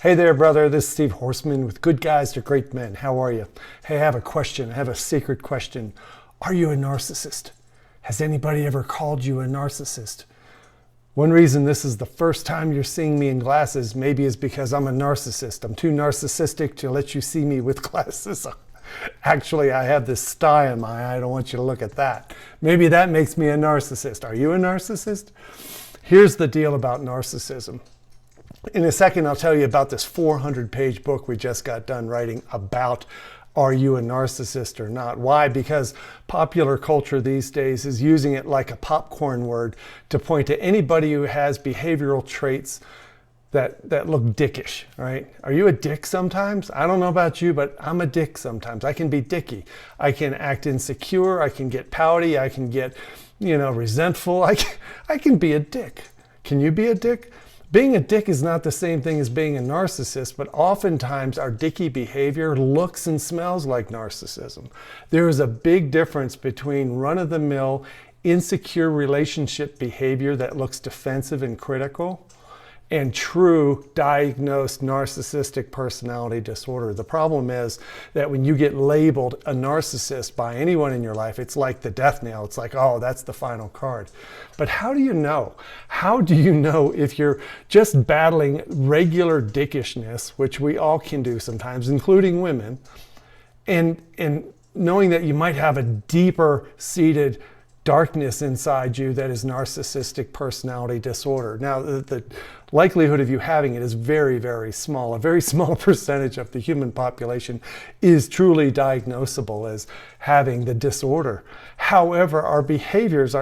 Hey there, brother. This is Steve Horseman with Good Guys to Great Men. How are you? Hey, I have a question. I have a secret question. Are you a narcissist? Has anybody ever called you a narcissist? One reason this is the first time you're seeing me in glasses maybe is because I'm a narcissist. I'm too narcissistic to let you see me with glasses. Actually, I have this sty in my eye. I don't want you to look at that. Maybe that makes me a narcissist. Are you a narcissist? Here's the deal about narcissism. In a second, I'll tell you about this 400-page book we just got done writing about are you a narcissist or not? Why? Because popular culture these days is using it like a popcorn word to point to anybody who has behavioral traits that look dickish, right? Are you a dick sometimes? I don't know about you, but I'm a dick sometimes. I can be dicky. I can act insecure. I can get pouty. I can get, resentful. I can be a dick. Can you be a dick? Being a dick is not the same thing as being a narcissist, but oftentimes our dicky behavior looks and smells like narcissism. There is a big difference between run-of-the-mill, insecure relationship behavior that looks defensive and critical and true diagnosed narcissistic personality disorder. The problem is that when you get labeled a narcissist by anyone in your life, it's like the death nail. It's like, oh, that's the final card. But how do you know? How do you know if you're just battling regular dickishness, which we all can do sometimes, including women, and knowing that you might have a deeper seated darkness inside you that is narcissistic personality disorder? Now, the likelihood of you having it is very, very small. A very small percentage of the human population is truly diagnosable as having the disorder. However, our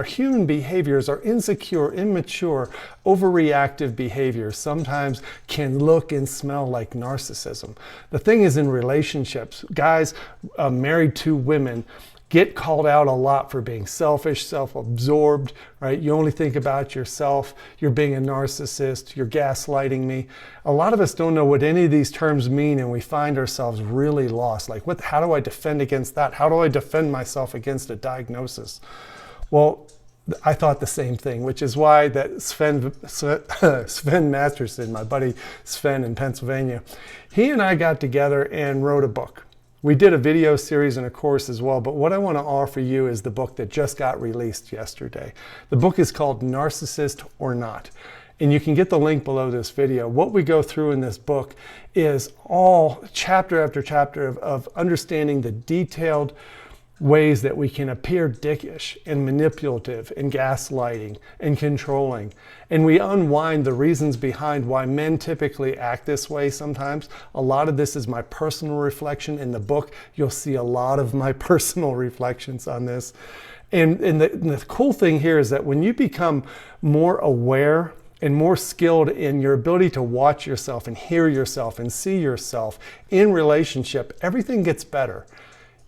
human behaviors, are insecure, immature, overreactive behaviors sometimes can look and smell like narcissism. The thing is, in relationships, guys married to women get called out a lot for being selfish, self-absorbed, right? You only think about yourself. You're being a narcissist. You're gaslighting me. A lot of us don't know what any of these terms mean, and we find ourselves really lost. Like, how do I defend against that? How do I defend myself against a diagnosis? Well, I thought the same thing, which is why that Sven Masterson, my buddy Sven in Pennsylvania, he and I got together and wrote a book. We did a video series and a course as well, but what I want to offer you is the book that just got released yesterday. The book is called Narcissist or Not, and you can get the link below this video. What we go through in this book is all chapter after chapter of understanding the detailed ways that we can appear dickish and manipulative and gaslighting and controlling. And we unwind the reasons behind why men typically act this way sometimes. A lot of this is my personal reflection. In the book, you'll see a lot of my personal reflections on this. And the cool thing here is that when you become more aware and more skilled in your ability to watch yourself and hear yourself and see yourself in relationship, everything gets better.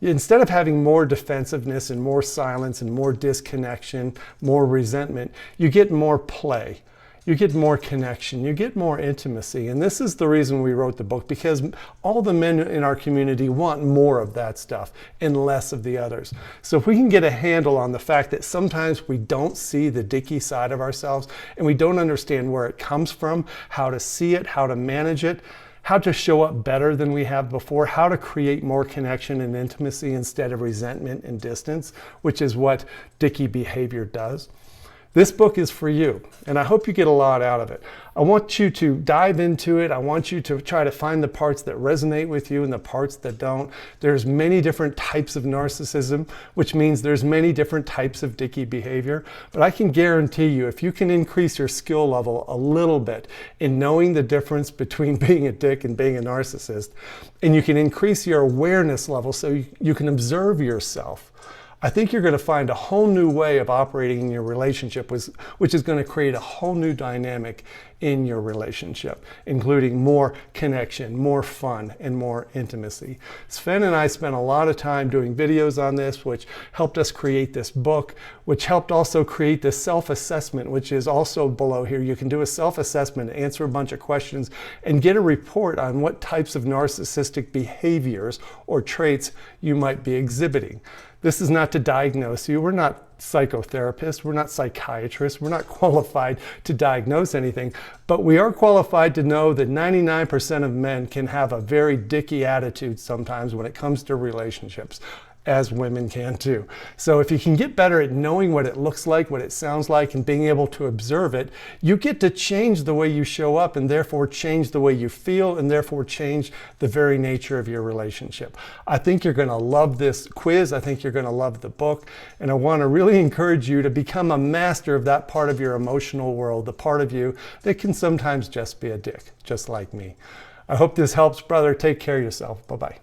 Instead of having more defensiveness and more silence and more disconnection, more resentment, you get more play. You get more connection. You get more intimacy. And this is the reason we wrote the book, because all the men in our community want more of that stuff and less of the others. So if we can get a handle on the fact that sometimes we don't see the dicky side of ourselves and we don't understand where it comes from, how to see it, how to manage it, how to show up better than we have before, how to create more connection and intimacy instead of resentment and distance, which is what dicky behavior does. This book is for you, and I hope you get a lot out of it. I want you to dive into it. I want you to try to find the parts that resonate with you and the parts that don't. There's many different types of narcissism, which means there's many different types of dicky behavior. But I can guarantee you, if you can increase your skill level a little bit in knowing the difference between being a dick and being a narcissist, and you can increase your awareness level so you can observe yourself, I think you're going to find a whole new way of operating in your relationship, which is going to create a whole new dynamic in your relationship, including more connection, more fun, and more intimacy. Sven and I spent a lot of time doing videos on this, which helped us create this book, which helped also create this self-assessment, which is also below here. You can do a self-assessment, answer a bunch of questions, and get a report on what types of narcissistic behaviors or traits you might be exhibiting. This is not to diagnose you. We're not psychotherapists, we're not psychiatrists, we're not qualified to diagnose anything, but we are qualified to know that 99% of men can have a very dicky attitude sometimes when it comes to relationships, as women can too. So if you can get better at knowing what it looks like, what it sounds like, and being able to observe it, you get to change the way you show up and therefore change the way you feel and therefore change the very nature of your relationship. I think you're going to love this quiz. I think you're going to love the book. And I want to really encourage you to become a master of that part of your emotional world, the part of you that can sometimes just be a dick, just like me. I hope this helps, brother. Take care of yourself. Bye-bye.